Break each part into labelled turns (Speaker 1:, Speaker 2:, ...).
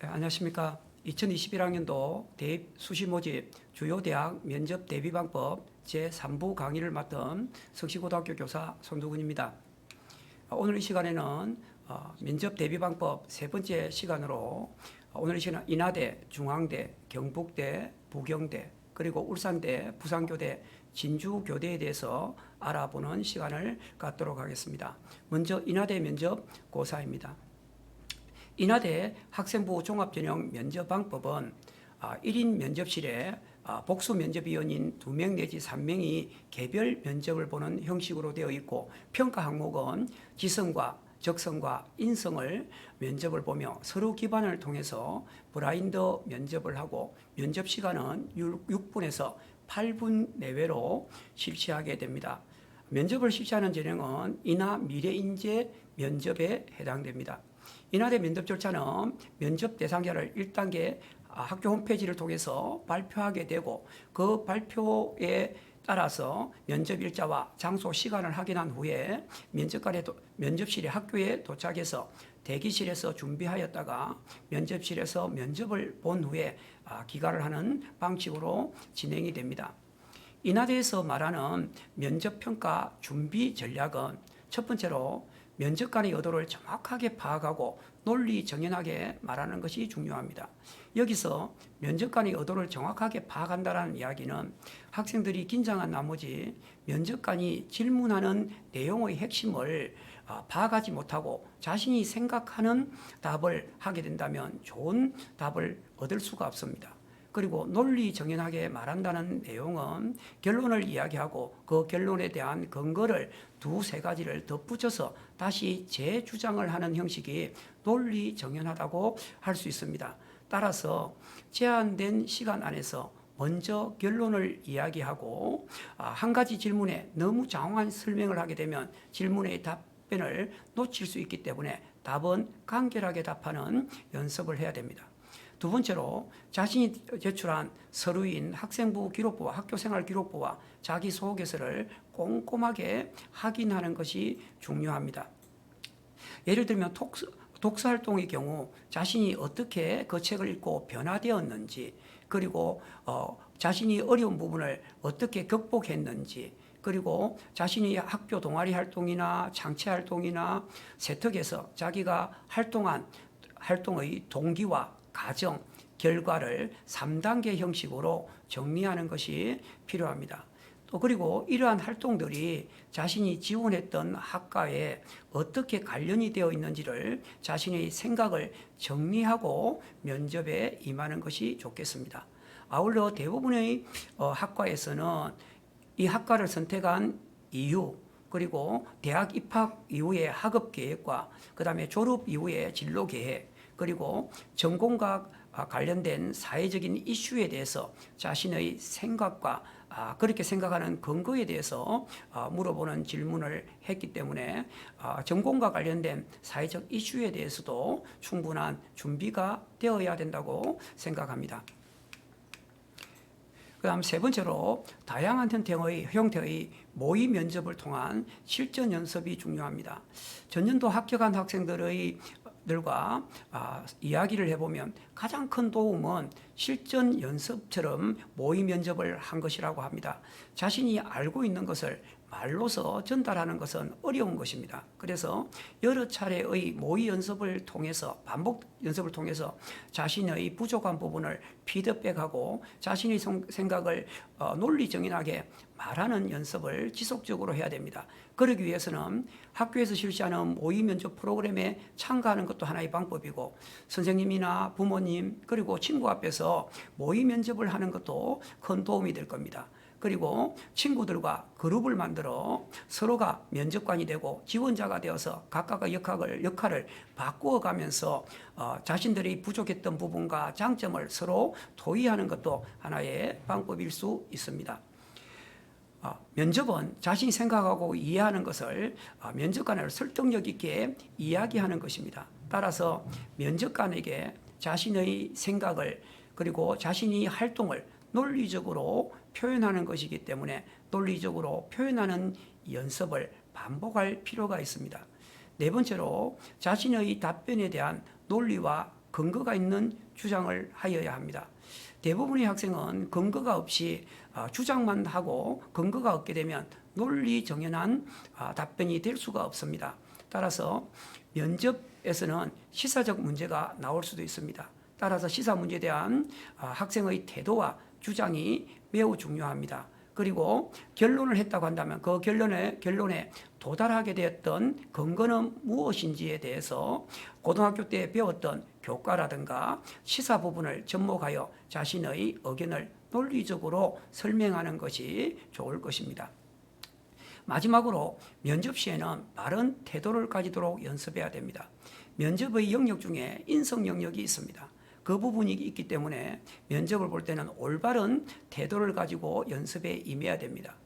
Speaker 1: 네, 안녕하십니까. 2021학년도 대입 수시 모집 주요 대학 면접 대비 방법 제3부 강의를 맡은 성시고등학교 교사 손두근입니다. 오늘 이 시간에는 면접 대비 방법 세 번째 시간으로 오늘 이 시간은 인하대, 중앙대, 경북대, 부경대, 그리고 울산대, 부산교대, 진주교대에 대해서 알아보는 시간을 갖도록 하겠습니다. 먼저 인하대 면접 고사입니다. 인하대 학생부 종합전형 면접방법은 1인 면접실에 복수 면접위원인 2명 내지 3명이 개별 면접을 보는 형식으로 되어 있고, 평가 항목은 지성과 적성과 인성을 면접을 보며 서류 기반을 통해서 블라인드 면접을 하고, 면접 시간은 6분에서 8분 내외로 실시하게 됩니다. 면접을 실시하는 전형은 인하 미래인재 면접에 해당됩니다. 인하대 면접 절차는 면접 대상자를 1단계 학교 홈페이지를 통해서 발표하게 되고, 그 발표에 따라서 면접 일자와 장소, 시간을 확인한 후에 면접실에 학교에 도착해서 대기실에서 준비하였다가 면접실에서 면접을 본 후에 기가를 하는 방식으로 진행이 됩니다. 인하대에서 말하는 면접평가 준비 전략은 첫 번째로 면접관의 의도를 정확하게 파악하고 논리 정연하게 말하는 것이 중요합니다. 여기서 면접관의 의도를 정확하게 파악한다는 이야기는 학생들이 긴장한 나머지 면접관이 질문하는 내용의 핵심을 파악하지 못하고 자신이 생각하는 답을 하게 된다면 좋은 답을 얻을 수가 없습니다. 그리고 논리 정연하게 말한다는 내용은 결론을 이야기하고 그 결론에 대한 근거를 두세 가지를 덧붙여서 다시 재주장을 하는 형식이 논리 정연하다고 할 수 있습니다. 따라서 제한된 시간 안에서 먼저 결론을 이야기하고 한 가지 질문에 너무 장황한 설명을 하게 되면 질문의 답변을 놓칠 수 있기 때문에 답은 간결하게 답하는 연습을 해야 됩니다. 두 번째로 자신이 제출한 서류인 학생부 기록부와 학교생활 기록부와 자기소개서를 꼼꼼하게 확인하는 것이 중요합니다. 예를 들면 독서활동의 경우 자신이 어떻게 그 책을 읽고 변화되었는지, 그리고 자신이 어려운 부분을 어떻게 극복했는지, 그리고 자신이 학교 동아리 활동이나 창체 활동이나 세특에서 자기가 활동한 활동의 동기와 과정, 결과를 3단계 형식으로 정리하는 것이 필요합니다. 또 그리고 이러한 활동들이 자신이 지원했던 학과에 어떻게 관련이 되어 있는지를 자신의 생각을 정리하고 면접에 임하는 것이 좋겠습니다. 아울러 대부분의 학과에서는 이 학과를 선택한 이유, 그리고 대학 입학 이후의 학업 계획과 그 다음에 졸업 이후의 진로 계획, 그리고 전공과 관련된 사회적인 이슈에 대해서 자신의 생각과 그렇게 생각하는 근거에 대해서 물어보는 질문을 했기 때문에 전공과 관련된 사회적 이슈에 대해서도 충분한 준비가 되어야 된다고 생각합니다. 그 다음 세 번째로 다양한 형태의 모의 면접을 통한 실전 연습이 중요합니다. 전년도 합격한 학생들과 이야기를 해보면 가장 큰 도움은 실전 연습처럼 모의 면접을 한 것이라고 합니다. 자신이 알고 있는 것을 말로서 전달하는 것은 어려운 것입니다. 그래서 여러 차례의 모의 연습을 통해서, 반복 연습을 통해서 자신의 부족한 부분을 피드백하고 자신의 생각을 논리정연하게 말하는 연습을 지속적으로 해야 됩니다. 그러기 위해서는 학교에서 실시하는 모의 면접 프로그램에 참가하는 것도 하나의 방법이고, 선생님이나 부모님 그리고 친구 앞에서 모의 면접을 하는 것도 큰 도움이 될 겁니다. 그리고 친구들과 그룹을 만들어 서로가 면접관이 되고 지원자가 되어서 각각의 역할을 바꾸어가면서 자신들이 부족했던 부분과 장점을 서로 토의하는 것도 하나의 방법일 수 있습니다. 면접은 자신이 생각하고 이해하는 것을 면접관을 설득력 있게 이야기하는 것입니다. 따라서 면접관에게 자신의 생각을, 그리고 자신이 활동을 논리적으로 표현하는 것이기 때문에 논리적으로 표현하는 연습을 반복할 필요가 있습니다. 네 번째로 자신의 답변에 대한 논리와 근거가 있는 주장을 하여야 합니다. 대부분의 학생은 근거가 없이 주장만 하고 근거가 없게 되면 논리 정연한 답변이 될 수가 없습니다. 따라서 면접에서는 시사적 문제가 나올 수도 있습니다. 따라서 시사 문제에 대한 학생의 태도와 주장이 매우 중요합니다. 그리고 결론을 했다고 한다면 그 결론에 도달하게 되었던 근거는 무엇인지에 대해서 고등학교 때 배웠던 교과라든가 시사 부분을 접목하여 자신의 의견을 논리적으로 설명하는 것이 좋을 것입니다. 마지막으로 면접 시에는 바른 태도를 가지도록 연습해야 됩니다. 면접의 영역 중에 인성 영역이 있습니다. 그 부분이 있기 때문에 면접을 볼 때는 올바른 태도를 가지고 연습에 임해야 됩니다.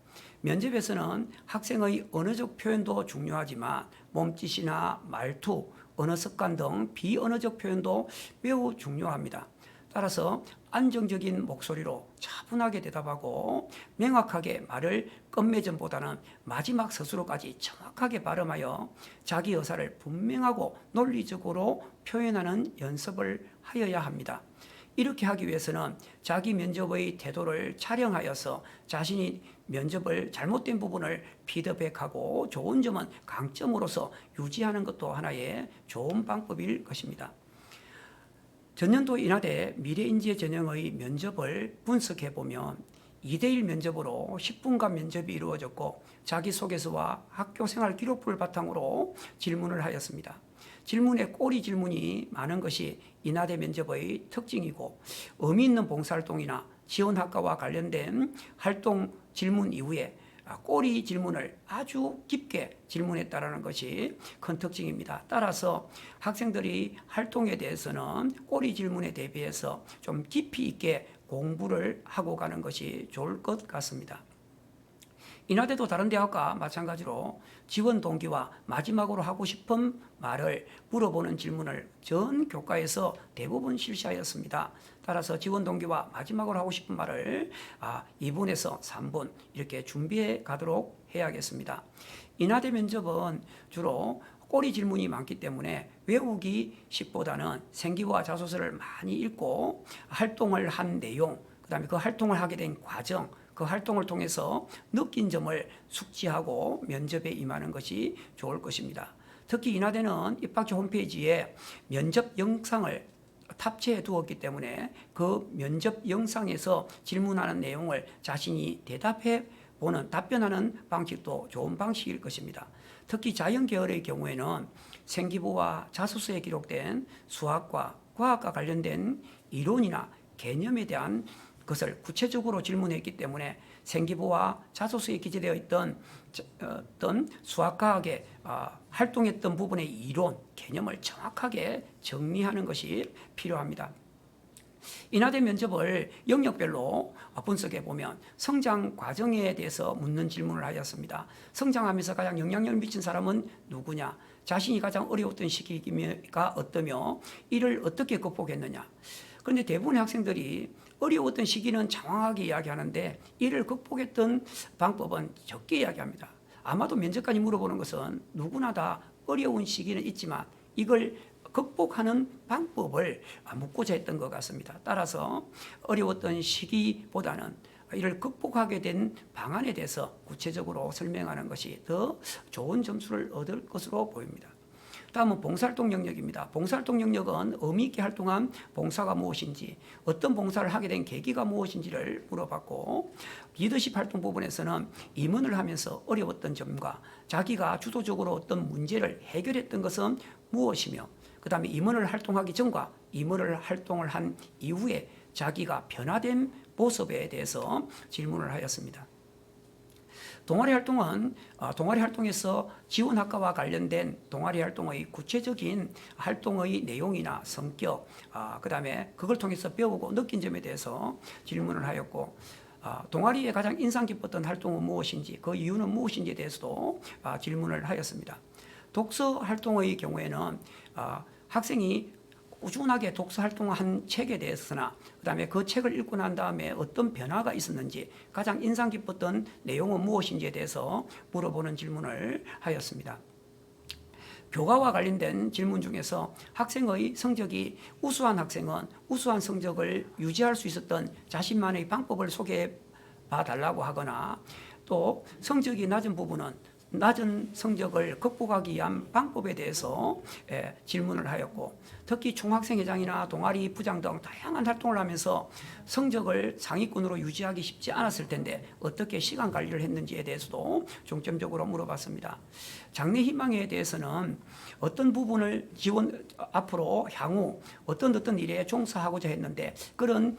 Speaker 1: 면접에서는 학생의 언어적 표현도 중요하지만 몸짓이나 말투, 언어 습관 등 비언어적 표현도 매우 중요합니다. 따라서 안정적인 목소리로 차분하게 대답하고 명확하게 말을 끝맺음보다는 마지막 서술어까지 정확하게 발음하여 자기 의사를 분명하고 논리적으로 표현하는 연습을 하여야 합니다. 이렇게 하기 위해서는 자기 면접의 태도를 촬영하여서 자신이 면접을 잘못된 부분을 피드백하고 좋은 점은 강점으로서 유지하는 것도 하나의 좋은 방법일 것입니다. 전년도 인하대 미래인재 전형의 면접을 분석해보면 2대1 면접으로 10분간 면접이 이루어졌고 자기소개서와 학교생활 기록부를 바탕으로 질문을 하였습니다. 질문에 꼬리 질문이 많은 것이 인하대 면접의 특징이고 의미 있는 봉사활동이나 지원학과와 관련된 활동 질문 이후에 꼬리 질문을 아주 깊게 질문했다는 것이 큰 특징입니다. 따라서 학생들이 활동에 대해서는 꼬리 질문에 대비해서 좀 깊이 있게 공부를 하고 가는 것이 좋을 것 같습니다. 인하대도 다른 대학과 마찬가지로 지원 동기와 마지막으로 하고 싶은 말을 물어보는 질문을 전 교과에서 대부분 실시하였습니다. 따라서 지원 동기와 마지막으로 하고 싶은 말을 2분에서 3분 이렇게 준비해 가도록 해야겠습니다. 인하대 면접은 주로 꼬리 질문이 많기 때문에 외우기식보다는 생기부와 자소서를 많이 읽고 활동을 한 내용, 그다음에 그 활동을 하게 된 과정, 그 활동을 통해서 느낀 점을 숙지하고 면접에 임하는 것이 좋을 것입니다. 특히 인하대는 입학처 홈페이지에 면접 영상을 탑재해 두었기 때문에 그 면접 영상에서 질문하는 내용을 자신이 대답해 보는 답변하는 방식도 좋은 방식일 것입니다. 특히 자연계열의 경우에는 생기부와 자소서에 기록된 수학과 과학과 관련된 이론이나 개념에 대한 것을 구체적으로 질문했기 때문에 생기부와 자소서에 기재되어 있던 어떤 수학과학에 활동했던 부분의 이론, 개념을 정확하게 정리하는 것이 필요합니다. 인하대 면접을 영역별로 분석해 보면 성장 과정에 대해서 묻는 질문을 하였습니다. 성장하면서 가장 영향력을 미친 사람은 누구냐? 자신이 가장 어려웠던 시기가 어떠며 이를 어떻게 극복했느냐? 그런데 대부분의 학생들이 어려웠던 시기는 장황하게 이야기하는데 이를 극복했던 방법은 적게 이야기합니다. 아마도 면접관이 물어보는 것은 누구나 다 어려운 시기는 있지만 이걸 극복하는 방법을 묻고자 했던 것 같습니다. 따라서 어려웠던 시기보다는 이를 극복하게 된 방안에 대해서 구체적으로 설명하는 것이 더 좋은 점수를 얻을 것으로 보입니다. 다음은 봉사활동 영역입니다. 봉사활동 영역은 의미 있게 활동한 봉사가 무엇인지, 어떤 봉사를 하게 된 계기가 무엇인지를 물어봤고, 리더십 활동 부분에서는 임원을 하면서 어려웠던 점과 자기가 주도적으로 어떤 문제를 해결했던 것은 무엇이며, 그 다음에 임원을 활동하기 전과 임원을 활동을 한 이후에 자기가 변화된 모습에 대해서 질문을 하였습니다. 동아리 활동은 동아리 활동에서 지원학과와 관련된 동아리 활동의 구체적인 활동의 내용이나 성격, 그 다음에 그걸 통해서 배우고 느낀 점에 대해서 질문을 하였고, 동아리에 가장 인상 깊었던 활동은 무엇인지, 그 이유는 무엇인지에 대해서도 질문을 하였습니다. 독서 활동의 경우에는 학생이 꾸준하게 독서 활동을 한 책에 대해서나 그다음에 그 책을 읽고 난 다음에 어떤 변화가 있었는지, 가장 인상 깊었던 내용은 무엇인지에 대해서 물어보는 질문을 하였습니다. 교과와 관련된 질문 중에서 학생의 성적이 우수한 학생은 우수한 성적을 유지할 수 있었던 자신만의 방법을 소개해 봐달라고 하거나, 또 성적이 낮은 부분은 낮은 성적을 극복하기 위한 방법에 대해서 질문을 하였고, 특히 총학생회장이나 동아리 부장 등 다양한 활동을 하면서 성적을 상위권으로 유지하기 쉽지 않았을 텐데 어떻게 시간 관리를 했는지에 대해서도 중점적으로 물어봤습니다. 장래 희망에 대해서는 어떤 부분을 앞으로 향후 어떤 일에 종사하고자 했는데 그런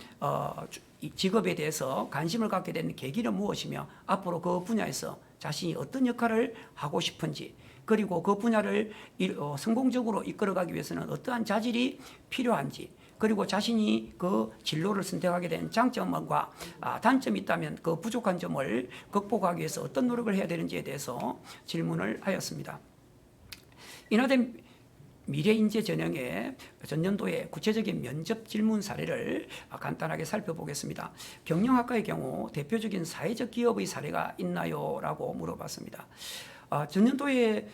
Speaker 1: 직업에 대해서 관심을 갖게 된 계기는 무엇이며 앞으로 그 분야에서 자신이 어떤 역할을 하고 싶은지, 그리고 그 분야를 성공적으로 이끌어가기 위해서는 어떠한 자질이 필요한지, 그리고 자신이 그 진로를 선택하게 된 장점과 단점이 있다면 그 부족한 점을 극복하기 위해서 어떤 노력을 해야 되는지에 대해서 질문을 하였습니다. 인하대 미래인재 전형의 전년도의 구체적인 면접 질문 사례를 간단하게 살펴보겠습니다. 경영학과의 경우 대표적인 사회적 기업의 사례가 있나요? 라고 물어봤습니다. 전년도의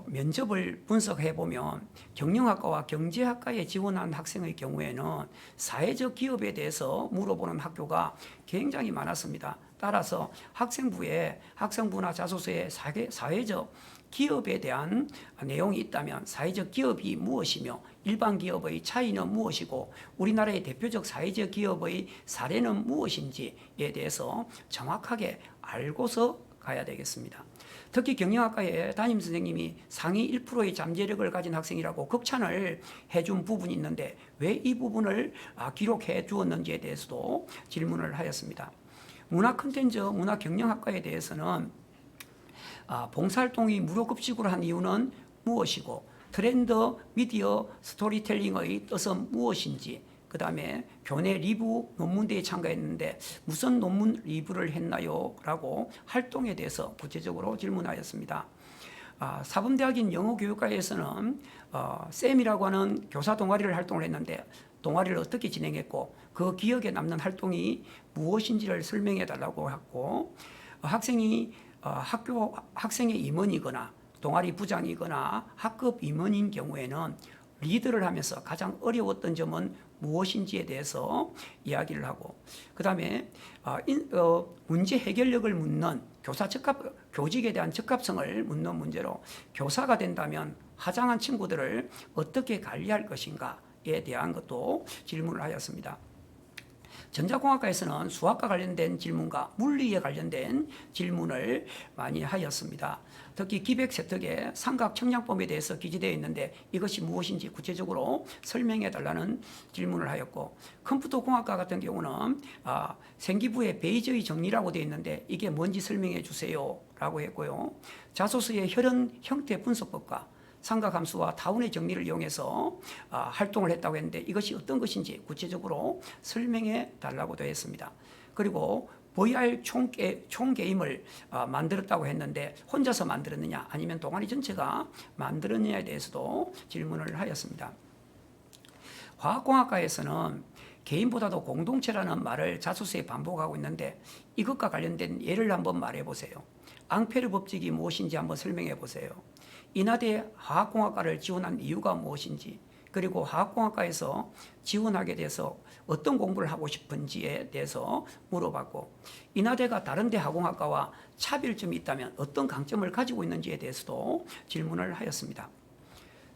Speaker 1: 면접을 분석해 보면 경영학과와 경제학과에 지원한 학생의 경우에는 사회적 기업에 대해서 물어보는 학교가 굉장히 많았습니다. 따라서 학생부나 자소서에 사회적 기업에 대한 내용이 있다면 사회적 기업이 무엇이며 일반 기업의 차이는 무엇이고 우리나라의 대표적 사회적 기업의 사례는 무엇인지에 대해서 정확하게 알고서 가야 되겠습니다. 특히 경영학과의 담임선생님이 상위 1%의 잠재력을 가진 학생이라고 극찬을 해준 부분이 있는데 왜 이 부분을 기록해 주었는지에 대해서도 질문을 하였습니다. 문화경영학과에 대해서는 봉사활동이 무료급식으로 한 이유는 무엇이고 트렌드 미디어 스토리텔링의 뜻은 무엇인지, 그 다음에 교내 리뷰 논문대회에 참가했는데 무슨 논문 리뷰를 했나요? 라고 활동에 대해서 구체적으로 질문하였습니다. 사범대학인 영어교육과에서는 쌤이라고 하는 교사 동아리를 활동을 했는데 동아리를 어떻게 진행했고 그 기억에 남는 활동이 무엇인지를 설명해 달라고 했고, 학생의 임원이거나 동아리 부장이거나 학급 임원인 경우에는 리드를 하면서 가장 어려웠던 점은 무엇인지에 대해서 이야기를 하고, 그 다음에 문제 해결력을 묻는 교직에 대한 적합성을 묻는 문제로 교사가 된다면 화장한 친구들을 어떻게 관리할 것인가에 대한 것도 질문을 하였습니다. 전자공학과에서는 수학과 관련된 질문과 물리에 관련된 질문을 많이 하였습니다. 특히 기백세특의 삼각청량법에 대해서 기재되어 있는데 이것이 무엇인지 구체적으로 설명해 달라는 질문을 하였고, 컴퓨터공학과 같은 경우는 생기부의 베이저의 정리라고 되어 있는데 이게 뭔지 설명해 주세요 라고 했고요. 자소서의 혈연 형태 분석법과 삼각함수와 타운의 정리를 이용해서 활동을 했다고 했는데 이것이 어떤 것인지 구체적으로 설명해 달라고 되어 있습니다. 그리고 VR 총게임을 만들었다고 했는데 혼자서 만들었느냐 아니면 동아리 전체가 만들었느냐에 대해서도 질문을 하였습니다. 화학공학과에서는 개인보다도 공동체라는 말을 자소서에 반복하고 있는데 이것과 관련된 예를 한번 말해 보세요. 앙페르 법칙이 무엇인지 한번 설명해 보세요. 인하대 화학공학과를 지원한 이유가 무엇인지, 그리고 화학공학과에서 지원하게 돼서 어떤 공부를 하고 싶은지에 대해서 물어봤고, 인하대가 다른 대 화공학과와 차별점이 있다면 어떤 강점을 가지고 있는지에 대해서도 질문을 하였습니다.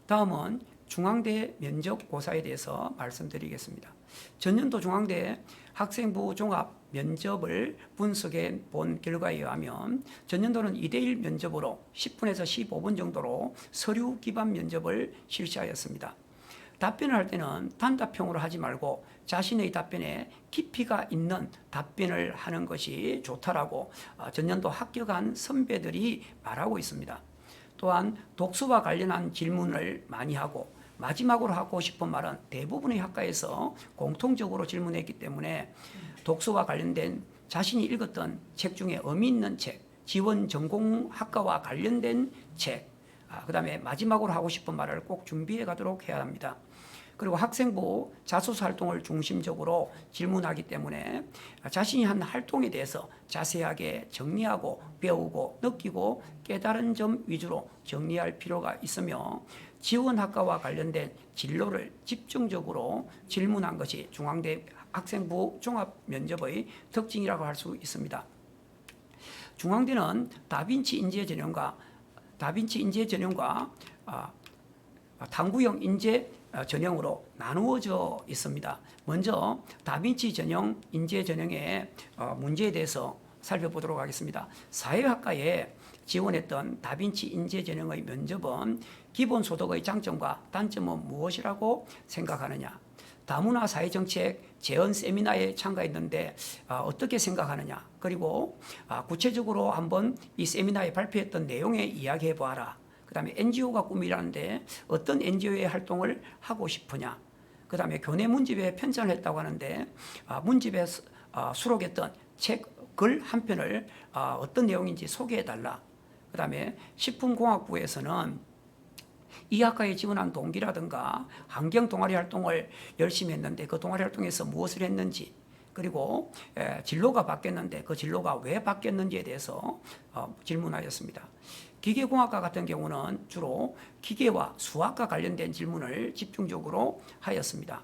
Speaker 1: 다음은 중앙대 면접고사에 대해서 말씀드리겠습니다. 전년도 중앙대 학생부 종합 면접을 분석해 본 결과에 의하면 전년도는 2대1 면접으로 10분에서 15분 정도로 서류 기반 면접을 실시하였습니다. 답변을 할 때는 단답형으로 하지 말고 자신의 답변에 깊이가 있는 답변을 하는 것이 좋다라고 전년도 합격한 선배들이 말하고 있습니다. 또한 독서와 관련한 질문을 많이 하고 마지막으로 하고 싶은 말은 대부분의 학과에서 공통적으로 질문했기 때문에 독서와 관련된 자신이 읽었던 책 중에 의미 있는 책, 지원 전공 학과와 관련된 책, 그 다음에 마지막으로 하고 싶은 말을 꼭 준비해 가도록 해야 합니다. 그리고 학생부 자소서 활동을 중심적으로 질문하기 때문에 자신이 한 활동에 대해서 자세하게 정리하고 배우고 느끼고 깨달은 점 위주로 정리할 필요가 있으며 지원학과와 관련된 진로를 집중적으로 질문한 것이 중앙대 학생부 종합면접의 특징이라고 할 수 있습니다. 중앙대는 다빈치 인재 전형과 탐구형 인재 전형으로 나누어져 있습니다. 먼저 다빈치 전형 인재 전형의 문제에 대해서 살펴보도록 하겠습니다. 사회학과에 지원했던 다빈치 인재 전형의 면접은 기본소득의 장점과 단점은 무엇이라고 생각하느냐? 다문화 사회정책 재언 세미나에 참가했는데 어떻게 생각하느냐? 그리고 구체적으로 한번 이 세미나에 발표했던 내용에 이야기해 보아라. 그 다음에 NGO가 꿈이라는데 어떤 NGO의 활동을 하고 싶으냐? 그 다음에 교내 문집에 편찬을 했다고 하는데 문집에 수록했던 글 한 편을 어떤 내용인지 소개해 달라. 그 다음에 식품공학부에서는 이 학과에 지원한 동기라든가 환경 동아리 활동을 열심히 했는데 그 동아리 활동에서 무엇을 했는지, 그리고 진로가 바뀌었는데 그 진로가 왜 바뀌었는지에 대해서 질문하였습니다. 기계공학과 같은 경우는 주로 기계와 수학과 관련된 질문을 집중적으로 하였습니다.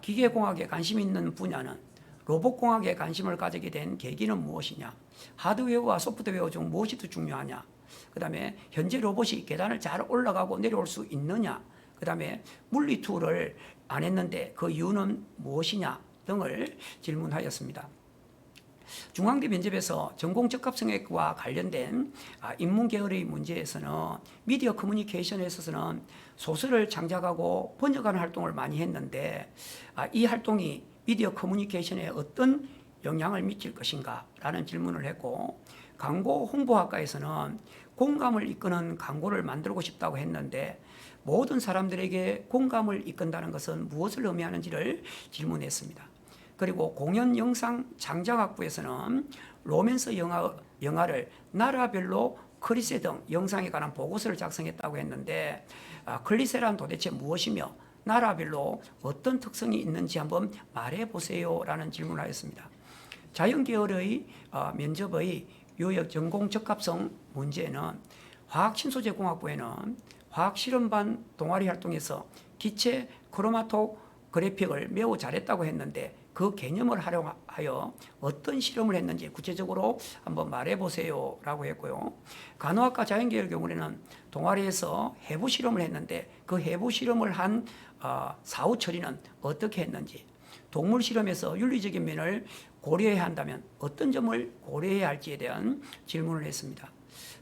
Speaker 1: 기계공학에 관심 있는 분야는 로봇공학에 관심을 가지게 된 계기는 무엇이냐? 하드웨어와 소프트웨어 중 무엇이 더 중요하냐? 그 다음에 현재 로봇이 계단을 잘 올라가고 내려올 수 있느냐? 그 다음에 물리 툴을 안 했는데 그 이유는 무엇이냐? 등을 질문하였습니다. 중앙대 면접에서 전공 적합성과 관련된 인문계열의 문제에서는 미디어 커뮤니케이션에 있어서는 소설을 창작하고 번역하는 활동을 많이 했는데 이 활동이 미디어 커뮤니케이션에 어떤 영향을 미칠 것인가 라는 질문을 했고, 광고 홍보학과에서는 공감을 이끄는 광고를 만들고 싶다고 했는데 모든 사람들에게 공감을 이끈다는 것은 무엇을 의미하는지를 질문했습니다. 그리고 공연 영상 장작학부에서는 로맨스 영화를 나라별로 클리세 등 영상에 관한 보고서를 작성했다고 했는데 클리세란 도대체 무엇이며 나라별로 어떤 특성이 있는지 한번 말해보세요 라는 질문을 하였습니다. 자연계열의 면접의 유역 전공 적합성 문제는 화학신소재공학부에는 화학실험반 동아리 활동에서 기체 크로마토그래픽을 매우 잘했다고 했는데 그 개념을 활용하여 어떤 실험을 했는지 구체적으로 한번 말해보세요 라고 했고요. 간호학과 자연계열 경우에는 동아리에서 해부 실험을 했는데 그 해부 실험을 한 사후 처리는 어떻게 했는지, 동물 실험에서 윤리적인 면을 고려해야 한다면 어떤 점을 고려해야 할지에 대한 질문을 했습니다.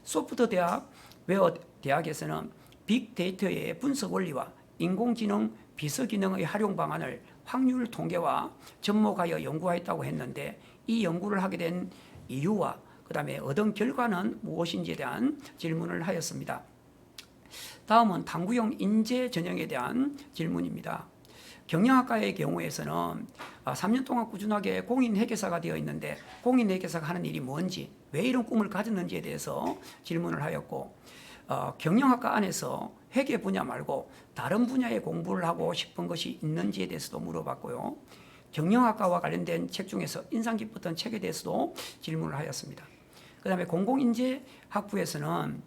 Speaker 1: 소프트대학 웨어 대학에서는 빅데이터의 분석 원리와 인공지능 비서기능의 활용 방안을 확률 통계와 접목하여 연구하였다고 했는데 이 연구를 하게 된 이유와 그 다음에 얻은 결과는 무엇인지에 대한 질문을 하였습니다. 다음은 탐구형 인재 전형에 대한 질문입니다. 경영학과의 경우에서는 3년 동안 꾸준하게 공인회계사가 되어 있는데 공인회계사가 하는 일이 뭔지, 왜 이런 꿈을 가졌는지에 대해서 질문을 하였고, 경영학과 안에서 회계 분야 말고 다른 분야의 공부를 하고 싶은 것이 있는지에 대해서도 물어봤고요. 경영학과와 관련된 책 중에서 인상 깊었던 책에 대해서도 질문을 하였습니다. 그 다음에 공공인재학부에서는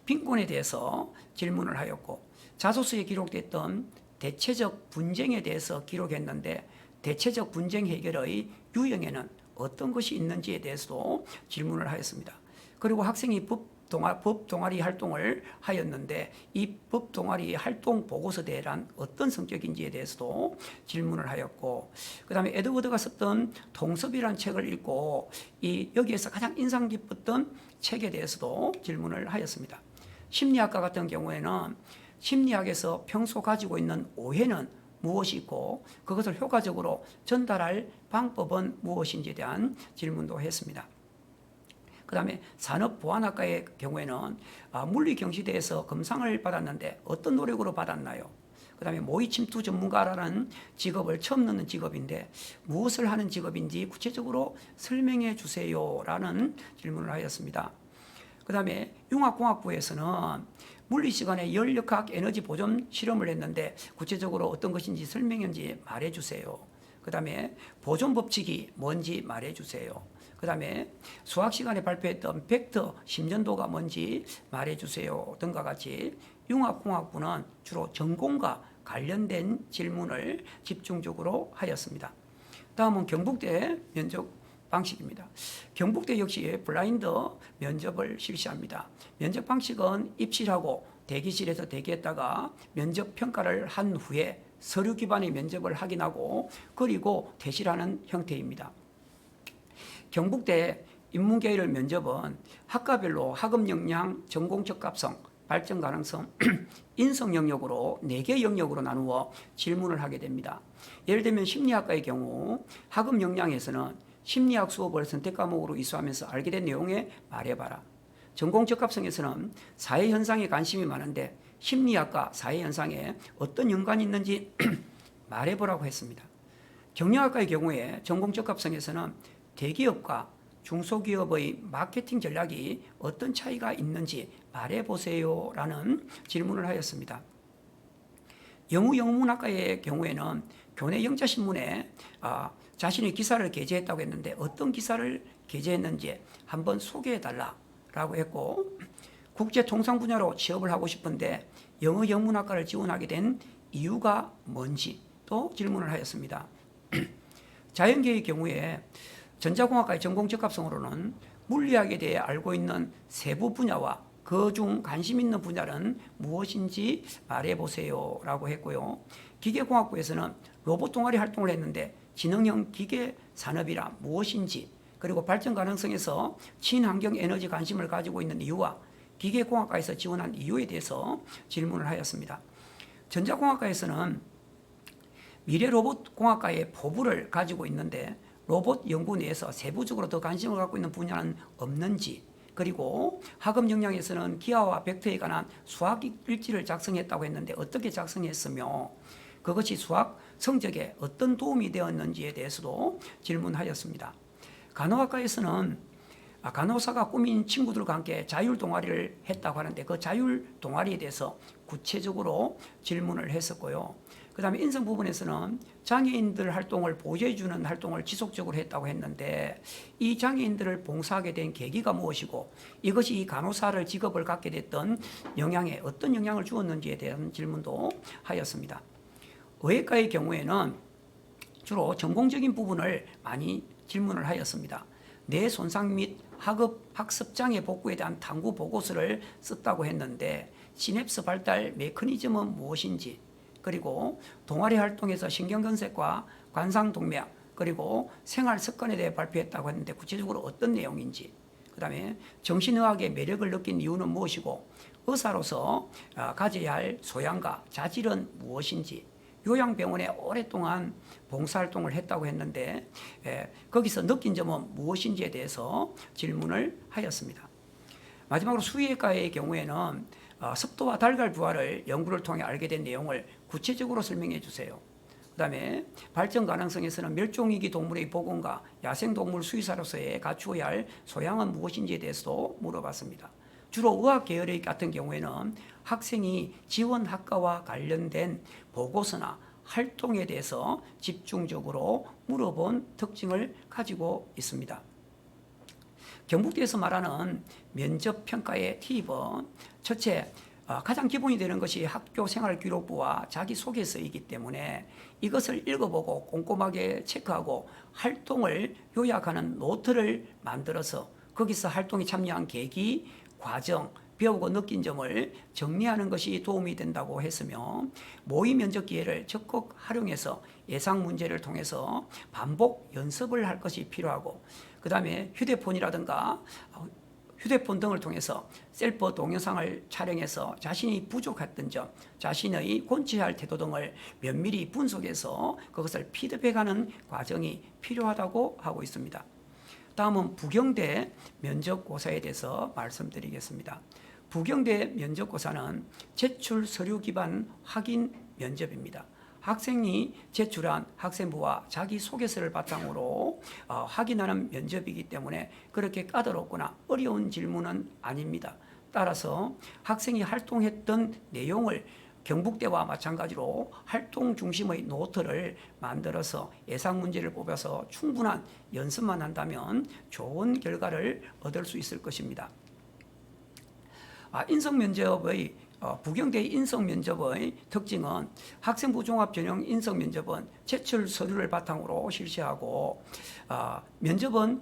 Speaker 1: 빈곤에 대해서 질문을 하였고, 자소서에 기록됐던 대체적 분쟁에 대해서 기록했는데 대체적 분쟁 해결의 유형에는 어떤 것이 있는지에 대해서도 질문을 하였습니다. 그리고 학생이 법 동아리 활동을 하였는데 이 법 동아리 활동 보고서 대란 어떤 성격인지에 대해서도 질문을 하였고, 그 다음에 에드워드가 썼던 통섭이라는 책을 읽고 여기에서 가장 인상 깊었던 책에 대해서도 질문을 하였습니다. 심리학과 같은 경우에는 심리학에서 평소 가지고 있는 오해는 무엇이 있고 그것을 효과적으로 전달할 방법은 무엇인지에 대한 질문도 했습니다. 그 다음에 산업보안학과의 경우에는 물리경시대에서 검상을 받았는데 어떤 노력으로 받았나요? 그 다음에 모의침투 전문가라는 직업을 처음 넣는 직업인데 무엇을 하는 직업인지 구체적으로 설명해 주세요 라는 질문을 하였습니다. 그 다음에 융합공학부에서는 물리시간에 열역학 에너지 보존 실험을 했는데 구체적으로 어떤 것인지 설명인지 말해주세요. 그 다음에 보존 법칙이 뭔지 말해주세요. 그 다음에 수학 시간에 발표했던 벡터 심전도가 뭔지 말해주세요 등과 같이 융합공학부는 주로 전공과 관련된 질문을 집중적으로 하였습니다. 다음은 경북대 면접 방식입니다. 경북대 역시 블라인드 면접을 실시합니다. 면접 방식은 입실하고 대기실에서 대기했다가 면접 평가를 한 후에 서류 기반의 면접을 확인하고 그리고 퇴실하는 형태입니다. 경북대 인문계열 면접은 학과별로 학업 역량, 전공 적합성, 발전 가능성, 인성 영역으로 4개 영역으로 나누어 질문을 하게 됩니다. 예를 들면 심리학과의 경우 학업 역량에서는 심리학 수업을 선택 과목으로 이수하면서 알게 된 내용에 말해봐라. 전공 적합성에서는 사회현상에 관심이 많은데 심리학과 사회현상에 어떤 연관이 있는지 말해보라고 했습니다. 경영학과의 경우에 전공 적합성에서는 대기업과 중소기업의 마케팅 전략이 어떤 차이가 있는지 말해보세요 라는 질문을 하였습니다. 영문학과의 경우에는 교내 영자신문에 자신의 기사를 게재했다고 했는데 어떤 기사를 게재했는지 한번 소개해달라고 했고 국제통상 분야로 취업을 하고 싶은데 영어 영문학과를 지원하게 된 이유가 뭔지 또 질문을 하였습니다. 자연계의 경우에 전자공학과의 전공 적합성으로는 물리학에 대해 알고 있는 세부 분야와 그중 관심 있는 분야는 무엇인지 말해보세요 라고 했고요. 기계공학부에서는 로봇 동아리 활동을 했는데 지능형 기계 산업이라 무엇인지 그리고 발전 가능성에서 친환경 에너지 관심을 가지고 있는 이유와 기계공학과에서 지원한 이유에 대해서 질문을 하였습니다. 전자공학과에서는 미래 로봇 공학과의 포부를 가지고 있는데 로봇 연구 내에서 세부적으로 더 관심을 갖고 있는 분야는 없는지 그리고 학업 역량에서는 기하와 벡터에 관한 수학 일지를 작성했다고 했는데 어떻게 작성했으며 그것이 수학 성적에 어떤 도움이 되었는지에 대해서도 질문하였습니다. 간호학과에서는 간호사가 꾸민 친구들과 함께 자율 동아리를 했다고 하는데 그 자율 동아리에 대해서 구체적으로 질문을 했었고요. 그 다음에 인성 부분에서는 장애인들 활동을 보조해주는 활동을 지속적으로 했다고 했는데 이 장애인들을 봉사하게 된 계기가 무엇이고 이것이 이 간호사를 직업을 갖게 됐던 영향에 어떤 영향을 주었는지에 대한 질문도 하였습니다. 의학과의 경우에는 주로 전공적인 부분을 많이 질문을 하였습니다. 뇌 손상 및 학습장애 복구에 대한 탐구 보고서를 썼다고 했는데 시냅스 발달 메커니즘은 무엇인지 그리고 동아리 활동에서 신경건색과 관상동맥 그리고 생활 습관에 대해 발표했다고 했는데 구체적으로 어떤 내용인지 그 다음에 정신의학의 매력을 느낀 이유는 무엇이고 의사로서 가져야 할 소양과 자질은 무엇인지 요양병원에 오랫동안 봉사활동을 했다고 했는데 거기서 느낀 점은 무엇인지에 대해서 질문을 하였습니다. 마지막으로 수의학과의 경우에는 습도와 달걀 부화를 연구를 통해 알게 된 내용을 구체적으로 설명해 주세요. 그 다음에 발전 가능성에서는 멸종위기 동물의 복원과 야생동물 수의사로서의 갖추어야 할 소양은 무엇인지에 대해서도 물어봤습니다. 주로 의학 계열의 같은 경우에는 학생이 지원 학과와 관련된 보고서나 활동에 대해서 집중적으로 물어본 특징을 가지고 있습니다. 경북대에서 말하는 면접평가의 팁은 첫째, 가장 기본이 되는 것이 학교생활기록부와 자기소개서이기 때문에 이것을 읽어보고 꼼꼼하게 체크하고 활동을 요약하는 노트를 만들어서 거기서 활동에 참여한 계기, 과정, 배우고 느낀 점을 정리하는 것이 도움이 된다고 했으며 모의 면접 기회를 적극 활용해서 예상 문제를 통해서 반복 연습을 할 것이 필요하고 그 다음에 휴대폰이라든가 휴대폰 등을 통해서 셀프 동영상을 촬영해서 자신이 부족했던 점, 자신의 고쳐야 할 태도 등을 면밀히 분석해서 그것을 피드백하는 과정이 필요하다고 하고 있습니다. 다음은 부경대 면접고사에 대해서 말씀드리겠습니다. 부경대 면접고사는 제출 서류 기반 확인 면접입니다. 학생이 제출한 학생부와 자기소개서를 바탕으로 확인하는 면접이기 때문에 그렇게 까다롭거나 어려운 질문은 아닙니다. 따라서 학생이 활동했던 내용을 경북대와 마찬가지로 활동 중심의 노트를 만들어서 예상 문제를 뽑아서 충분한 연습만 한다면 좋은 결과를 얻을 수 있을 것입니다. 인성면접의 부경대의 인성면접의 특징은 학생부 종합전형 인성면접은 제출 서류를 바탕으로 실시하고 면접은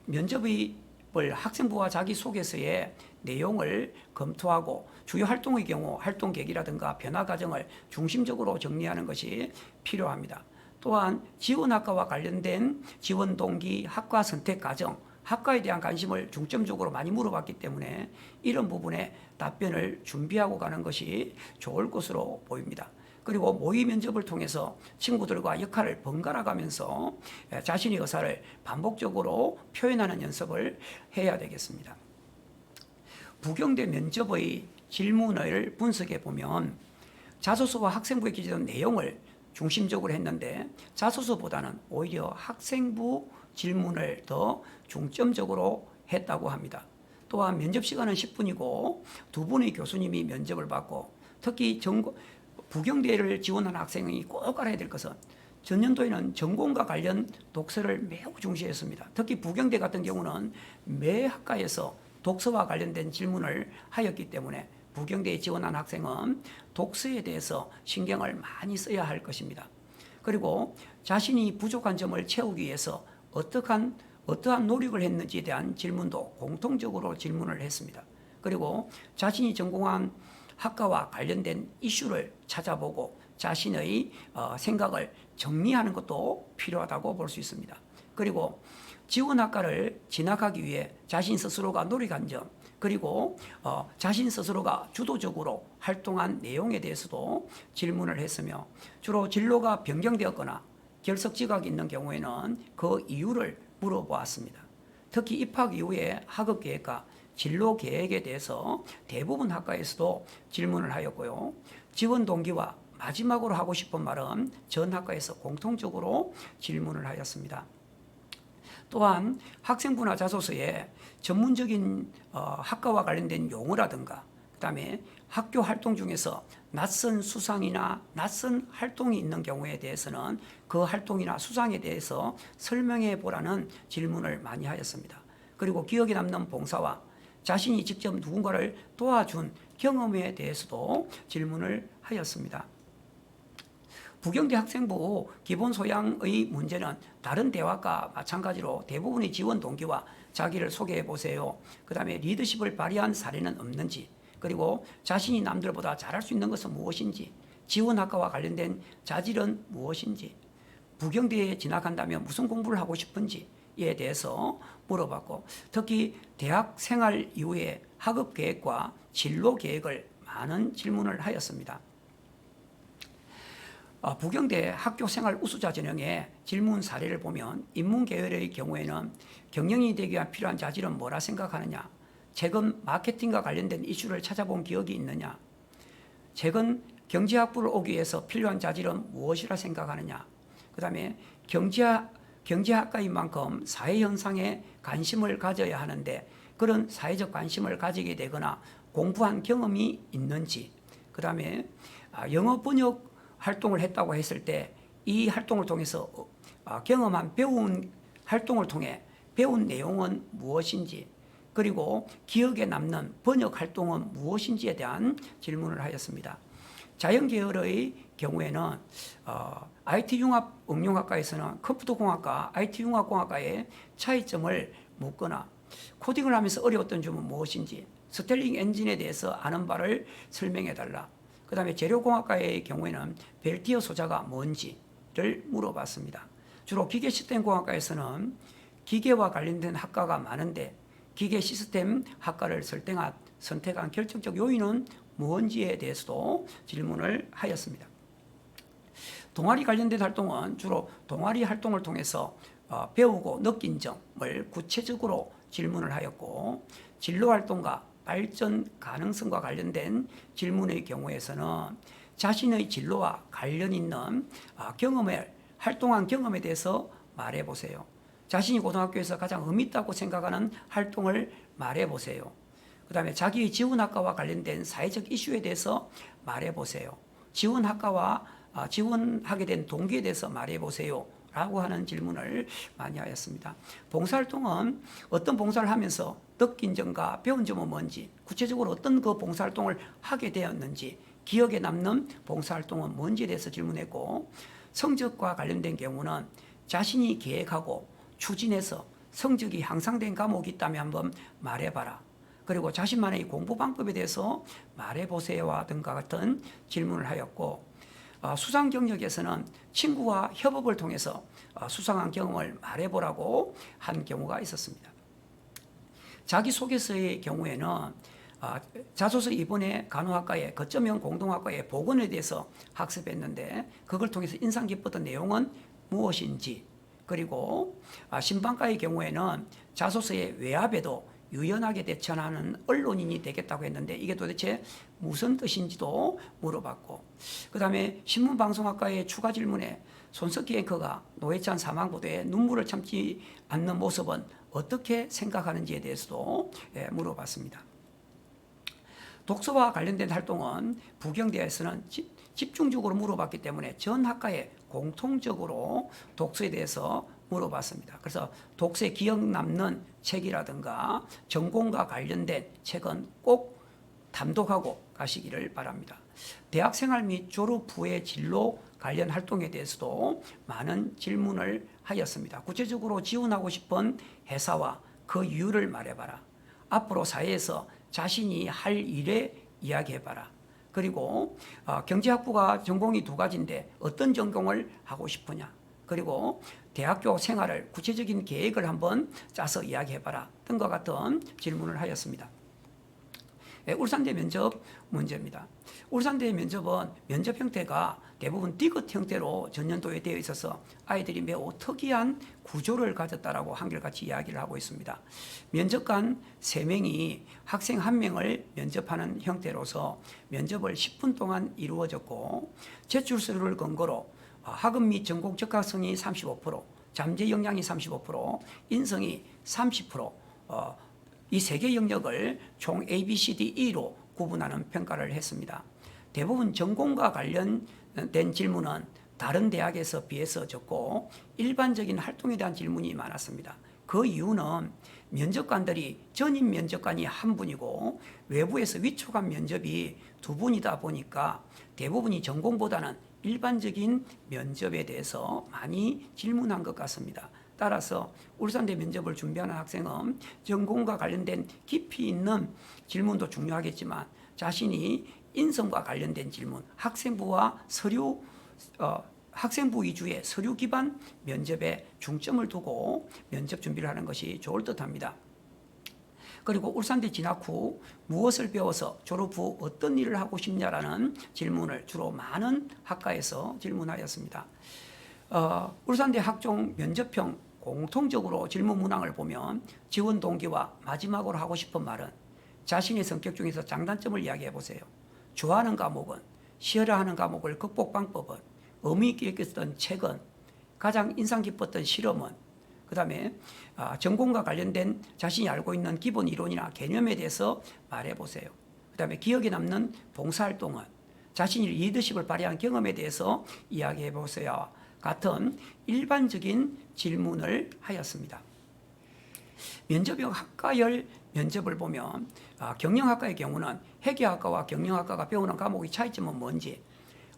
Speaker 1: 면접의 학생부와 자기소개서의 내용을 검토하고 주요 활동의 경우 활동 계기라든가 변화 과정을 중심적으로 정리하는 것이 필요합니다. 또한 지원학과와 관련된 지원 동기, 학과 선택 과정, 학과에 대한 관심을 중점적으로 많이 물어봤기 때문에 이런 부분에 답변을 준비하고 가는 것이 좋을 것으로 보입니다. 그리고 모의 면접을 통해서 친구들과 역할을 번갈아 가면서 자신의 의사를 반복적으로 표현하는 연습을 해야 되겠습니다. 부경대 면접의 질문을 분석해 보면 자소서와 학생부에 기재된 내용을 중심적으로 했는데 자소서보다는 오히려 학생부 질문을 더 중점적으로 했다고 합니다. 또한 면접 시간은 10분이고 두 분의 교수님이 면접을 받고 특히 부경대를 지원한 학생이 꼭 알아야 될 것은 전년도에는 전공과 관련 독서를 매우 중시했습니다. 특히 부경대 같은 경우는 매 학과에서 독서와 관련된 질문을 하였기 때문에 부경대에 지원한 학생은 독서에 대해서 신경을 많이 써야 할 것입니다. 그리고 자신이 부족한 점을 채우기 위해서 어떠한 노력을 했는지에 대한 질문도 공통적으로 질문을 했습니다. 그리고 자신이 전공한 학과와 관련된 이슈를 찾아보고 자신의 생각을 정리하는 것도 필요하다고 볼 수 있습니다. 그리고 지원학과를 진학하기 위해 자신 스스로가 노력한 점, 그리고 자신 스스로가 주도적으로 활동한 내용에 대해서도 질문을 했으며 주로 진로가 변경되었거나 결석 지각이 있는 경우에는 그 이유를 물어보았습니다. 특히 입학 이후에 학업 계획과 진로 계획에 대해서 대부분 학과에서도 질문을 하였고요. 지원 동기와 마지막으로 하고 싶은 말은 전 학과에서 공통적으로 질문을 하였습니다. 또한 학생부나 자소서에 전문적인 학과와 관련된 용어라든가 그다음에 학교 활동 중에서 낯선 수상이나 낯선 활동이 있는 경우에 대해서는 그 활동이나 수상에 대해서 설명해 보라는 질문을 많이 하였습니다. 그리고 기억에 남는 봉사와 자신이 직접 누군가를 도와준 경험에 대해서도 질문을 하였습니다. 부경대 학생부 기본 소양의 문제는 다른 대학과 마찬가지로 대부분의 지원 동기와 자기를 소개해 보세요. 그 다음에 리더십을 발휘한 사례는 없는지, 그리고 자신이 남들보다 잘할 수 있는 것은 무엇인지, 지원학과와 관련된 자질은 무엇인지, 부경대에 진학한다면 무슨 공부를 하고 싶은지에 대해서 물어봤고, 특히 대학 생활 이후에 학업 계획과 진로 계획을 많은 질문을 하였습니다. 부경대 학교생활 우수자 전형의 질문 사례를 보면 인문계열의 경우에는 경영이 되기 위한 필요한 자질은 뭐라 생각하느냐, 최근 마케팅과 관련된 이슈를 찾아본 기억이 있느냐, 최근 경제학부를 오기 위해서 필요한 자질은 무엇이라 생각하느냐, 그 다음에 경제학과인 만큼 사회현상에 관심을 가져야 하는데 그런 사회적 관심을 가지게 되거나 공부한 경험이 있는지, 그 다음에 영어 번역 활동을 했다고 했을 때 이 활동을 통해서 경험한 배운 활동을 통해 배운 내용은 무엇인지, 그리고 기억에 남는 번역 활동은 무엇인지에 대한 질문을 하였습니다. 자연계열의 경우에는 IT융합응용학과에서는 컴퓨터공학과, IT융합공학과의 차이점을 묻거나 코딩을 하면서 어려웠던 점은 무엇인지, 스텔링 엔진에 대해서 아는 바를 설명해달라. 그 다음에 재료공학과의 경우에는 벨티어 소자가 뭔지를 물어봤습니다. 주로 기계시스템공학과에서는 기계와 관련된 학과가 많은데 기계 시스템 학과를 선택한 결정적 요인은 무엇인지에 대해서도 질문을 하였습니다. 동아리 관련된 활동은 주로 동아리 활동을 통해서 배우고 느낀 점을 구체적으로 질문을 하였고, 진로활동과 발전 가능성과 관련된 질문의 경우에서는 자신의 진로와 관련 있는 활동한 경험에 대해서 말해보세요. 자신이 고등학교에서 가장 의미 있다고 생각하는 활동을 말해보세요. 그다음에 자기의 지원학과와 관련된 사회적 이슈에 대해서 말해보세요. 지원하게 된 동기에 대해서 말해보세요. 라고 하는 질문을 많이 하였습니다. 봉사활동은 어떤 봉사를 하면서 느낀 점과 배운 점은 뭔지, 구체적으로 어떤 그 봉사활동을 하게 되었는지, 기억에 남는 봉사활동은 뭔지에 대해서 질문했고, 성적과 관련된 경우는 자신이 계획하고 추진해서 성적이 향상된 과목이 있다면 한번 말해봐라. 그리고 자신만의 공부 방법에 대해서 말해보세요와 등과 같은 질문을 하였고, 수상 경력에서는 친구와 협업을 통해서 수상한 경험을 말해보라고 한 경우가 있었습니다. 자기소개서의 경우에는 자소서 이번에 간호학과의 거점형 공동학과의 복원에 대해서 학습했는데 그걸 통해서 인상 깊었던 내용은 무엇인지, 그리고 신방과의 경우에는 자소서의 외압에도 유연하게 대처하는 언론인이 되겠다고 했는데 이게 도대체 무슨 뜻인지도 물어봤고, 그 다음에 신문방송학과의 추가 질문에 손석희 앵커가 노회찬 사망보도에 눈물을 참지 않는 모습은 어떻게 생각하는지에 대해서도 물어봤습니다. 독서와 관련된 활동은 부경대에서는 집중적으로 물어봤기 때문에 전 학과에 공통적으로 독서에 대해서 물어봤습니다. 그래서 독서에 기억 남는 책이라든가 전공과 관련된 책은 꼭 담독하고 가시기를 바랍니다. 대학생활 및 졸업 후의 진로 관련 활동에 대해서도 많은 질문을 하였습니다. 구체적으로 지원하고 싶은 회사와 그 이유를 말해봐라. 앞으로 사회에서 자신이 할 일에 이야기해봐라. 그리고 경제학부가 전공이 2가지인데 어떤 전공을 하고 싶으냐. 그리고 대학교 생활을 구체적인 계획을 한번 짜서 이야기해봐라 등과 같은 질문을 하였습니다. 울산대 면접 문제입니다. 울산대 면접은 면접 형태가 대부분 디귿 형태로 전년도에 되어 있어서 아이들이 매우 특이한 구조를 가졌다라고 한결같이 이야기를 하고 있습니다. 면접관 3명이 학생 1명을 면접하는 형태로서 면접을 10분 동안 이루어졌고, 제출서를 근거로 학업 및 전공 적합성이 35%, 잠재 역량이 35%, 인성이 30%, 이 3개 영역을 총 A, B, C, D, E로 구분하는 평가를 했습니다. 대부분 전공과 관련된 질문은 다른 대학에서 비해서 적고 일반적인 활동에 대한 질문이 많았습니다. 그 이유는 면접관들이 전임 면접관이 1분이고 외부에서 위촉한 면접이 2분이다 보니까 대부분이 전공보다는 일반적인 면접에 대해서 많이 질문한 것 같습니다. 따라서 울산대 면접을 준비하는 학생은 전공과 관련된 깊이 있는 질문도 중요하겠지만 자신이 인성과 관련된 질문, 학생부 위주의 서류 기반 면접에 중점을 두고 면접 준비를 하는 것이 좋을 듯합니다. 그리고 울산대 진학 후 무엇을 배워서 졸업 후 어떤 일을 하고 싶냐라는 질문을 주로 많은 학과에서 질문하였습니다. 울산대 학종 면접형 공통적으로 질문 문항을 보면 지원 동기와 마지막으로 하고 싶은 말은, 자신의 성격 중에서 장단점을 이야기해 보세요. 좋아하는 과목은, 싫어하는 과목을 극복 방법은, 의미 있게 읽었던 책은, 가장 인상 깊었던 실험은, 그 다음에 전공과 관련된 자신이 알고 있는 기본 이론이나 개념에 대해서 말해보세요. 그 다음에 기억에 남는 봉사활동은, 자신이 리더십을 발휘한 경험에 대해서 이야기해보세요. 같은 일반적인 질문을 하였습니다. 면접형 학과열 면접을 보면 경영학과의 경우는 회계학과와 경영학과가 배우는 과목의 차이점은 뭔지,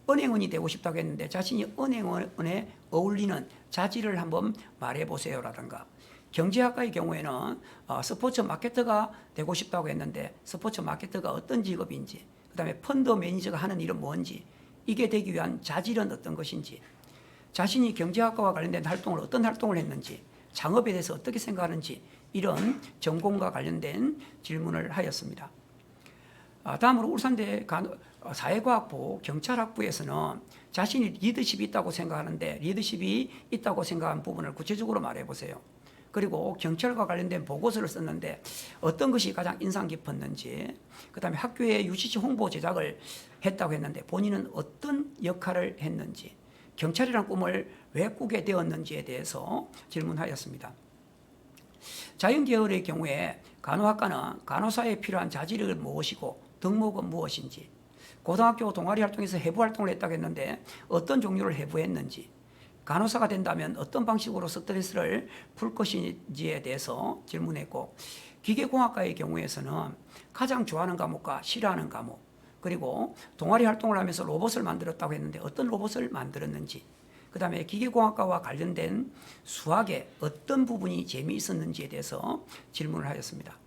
Speaker 1: 은행원이 되고 싶다고 했는데 자신이 은행원에 어울리는 자질을 한번 말해보세요라든가, 경제학과의 경우에는 스포츠 마케터가 되고 싶다고 했는데 스포츠 마케터가 어떤 직업인지, 그 다음에 펀드 매니저가 하는 일은 뭔지, 이게 되기 위한 자질은 어떤 것인지, 자신이 경제학과와 관련된 활동을 어떤 활동을 했는지, 창업에 대해서 어떻게 생각하는지, 이런 전공과 관련된 질문을 하였습니다. 다음으로 울산대 사회과학부 경찰학부에서는 자신이 리더십이 있다고 생각하는데 리더십이 있다고 생각한 부분을 구체적으로 말해보세요. 그리고 경찰과 관련된 보고서를 썼는데 어떤 것이 가장 인상 깊었는지, 그 다음에 학교에 UCC 홍보 제작을 했다고 했는데 본인은 어떤 역할을 했는지, 경찰이라는 꿈을 왜 꾸게 되었는지에 대해서 질문하였습니다. 자연계열의 경우에 간호학과는 간호사에 필요한 자질은 무엇이고 덕목은 무엇인지, 고등학교 동아리 활동에서 해부 활동을 했다고 했는데 어떤 종류를 해부했는지, 간호사가 된다면 어떤 방식으로 스트레스를 풀 것인지에 대해서 질문했고, 기계공학과의 경우에서는 가장 좋아하는 과목과 싫어하는 과목, 그리고 동아리 활동을 하면서 로봇을 만들었다고 했는데 어떤 로봇을 만들었는지, 그 다음에 기계공학과와 관련된 수학의 어떤 부분이 재미있었는지에 대해서 질문을 하였습니다.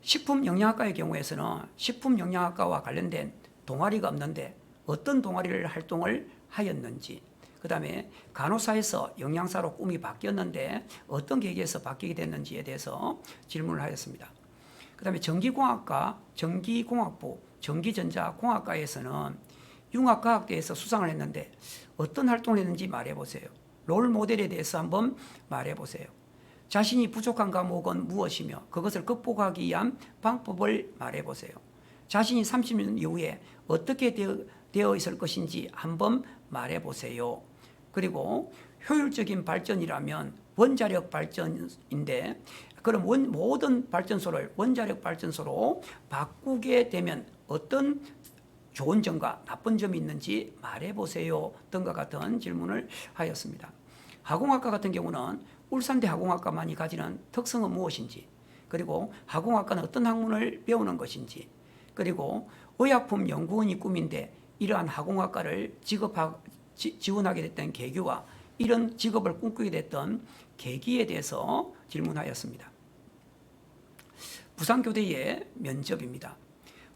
Speaker 1: 식품영양학과의 경우에서는 식품영양학과와 관련된 동아리가 없는데 어떤 동아리를 활동을 하였는지, 그 다음에 간호사에서 영양사로 꿈이 바뀌었는데 어떤 계기에서 바뀌게 됐는지에 대해서 질문을 하였습니다. 그 다음에 전기공학과, 전기공학부, 전기전자공학과에서는 융합과학대에서 수상을 했는데 어떤 활동을 했는지 말해보세요. 롤 모델에 대해서 한번 말해보세요. 자신이 부족한 과목은 무엇이며 그것을 극복하기 위한 방법을 말해보세요. 자신이 30년 이후에 어떻게 되어 있을 것인지 한번 말해보세요. 그리고 효율적인 발전이라면 원자력 발전인데, 그럼 모든 발전소를 원자력 발전소로 바꾸게 되면 어떤 좋은 점과 나쁜 점이 있는지 말해보세요 등과 같은 질문을 하였습니다. 화공학과 같은 경우는 울산대 화공학과만이 가지는 특성은 무엇인지, 그리고 화공학과는 어떤 학문을 배우는 것인지, 그리고 의약품 연구원이 꿈인데 이러한 화공학과를 지원하게 됐던 계기와 이런 직업을 꿈꾸게 됐던 계기에 대해서 질문하였습니다. 부산교대의 면접입니다.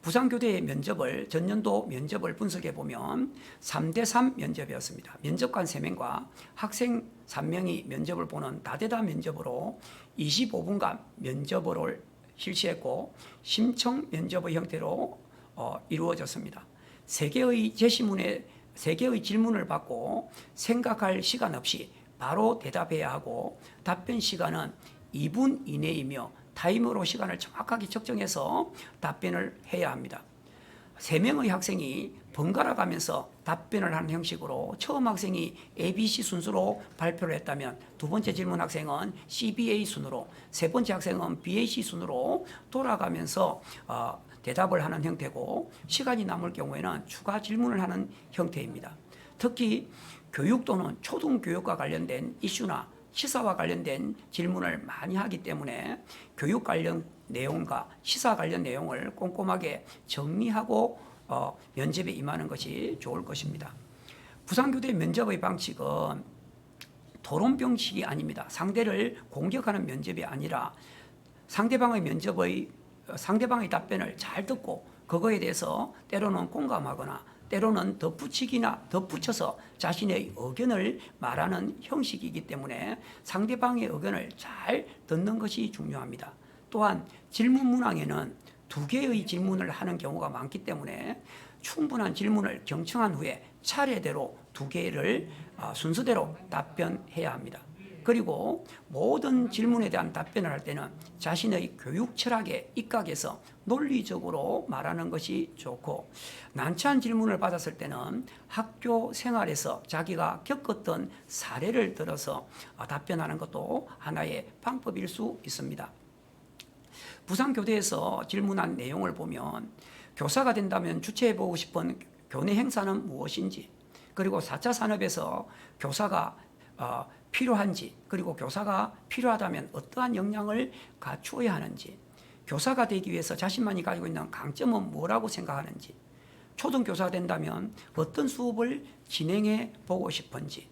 Speaker 1: 부산교대의 면접을 전년도 면접을 분석해 보면 3대3 면접이었습니다. 면접관 3명과 학생 3명이 면접을 보는 다대다 면접으로 25분간 면접을 실시했고 심청 면접의 형태로 이루어졌습니다. 3개의 제시문에 3개의 질문을 받고 생각할 시간 없이 바로 대답해야 하고 답변 시간은 2분 이내이며 타이머로 시간을 정확하게 측정해서 답변을 해야 합니다. 3명의 학생이 번갈아 가면서 답변을 하는 형식으로 처음 학생이 ABC 순서로 발표를 했다면 두 번째 질문 학생은 CBA 순으로, 세 번째 학생은 BAC 순으로 돌아가면서 대답을 하는 형태고, 시간이 남을 경우에는 추가 질문을 하는 형태입니다. 특히 교육 또는 초등교육과 관련된 이슈나 시사와 관련된 질문을 많이 하기 때문에 교육 관련 내용과 시사 관련 내용을 꼼꼼하게 정리하고 면접에 임하는 것이 좋을 것입니다. 부산교대 면접의 방식은 토론 방식이 아닙니다. 상대를 공격하는 면접이 아니라 상대방의 답변을 잘 듣고 그거에 대해서 때로는 공감하거나 때로는 덧붙여서 자신의 의견을 말하는 형식이기 때문에 상대방의 의견을 잘 듣는 것이 중요합니다. 또한 질문 문항에는 2개의 질문을 하는 경우가 많기 때문에 충분한 질문을 경청한 후에 차례대로 2개를 순서대로 답변해야 합니다. 그리고 모든 질문에 대한 답변을 할 때는 자신의 교육 철학에 입각해서 논리적으로 말하는 것이 좋고, 난처한 질문을 받았을 때는 학교 생활에서 자기가 겪었던 사례를 들어서 답변하는 것도 하나의 방법일 수 있습니다. 부산교대에서 질문한 내용을 보면 교사가 된다면 주최해보고 싶은 교내 행사는 무엇인지, 그리고 4차 산업에서 교사가 필요한지, 그리고 교사가 필요하다면 어떠한 역량을 갖추어야 하는지, 교사가 되기 위해서 자신만이 가지고 있는 강점은 뭐라고 생각하는지, 초등교사가 된다면 어떤 수업을 진행해 보고 싶은지,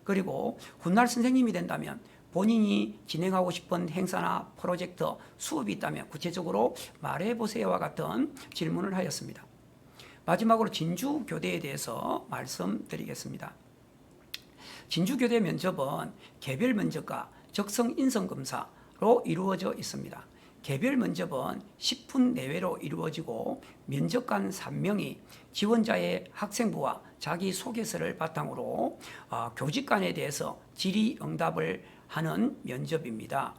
Speaker 1: 그리고 훗날 선생님이 된다면 본인이 진행하고 싶은 행사나 프로젝트, 수업이 있다면 구체적으로 말해보세요와 같은 질문을 하였습니다. 마지막으로 진주교대에 대해서 말씀드리겠습니다. 진주교대 면접은 개별 면접과 적성 인성 검사로 이루어져 있습니다. 개별 면접은 10분 내외로 이루어지고 면접관 3명이 지원자의 학생부와 자기소개서를 바탕으로 교직관에 대해서 질의응답을 하는 면접입니다.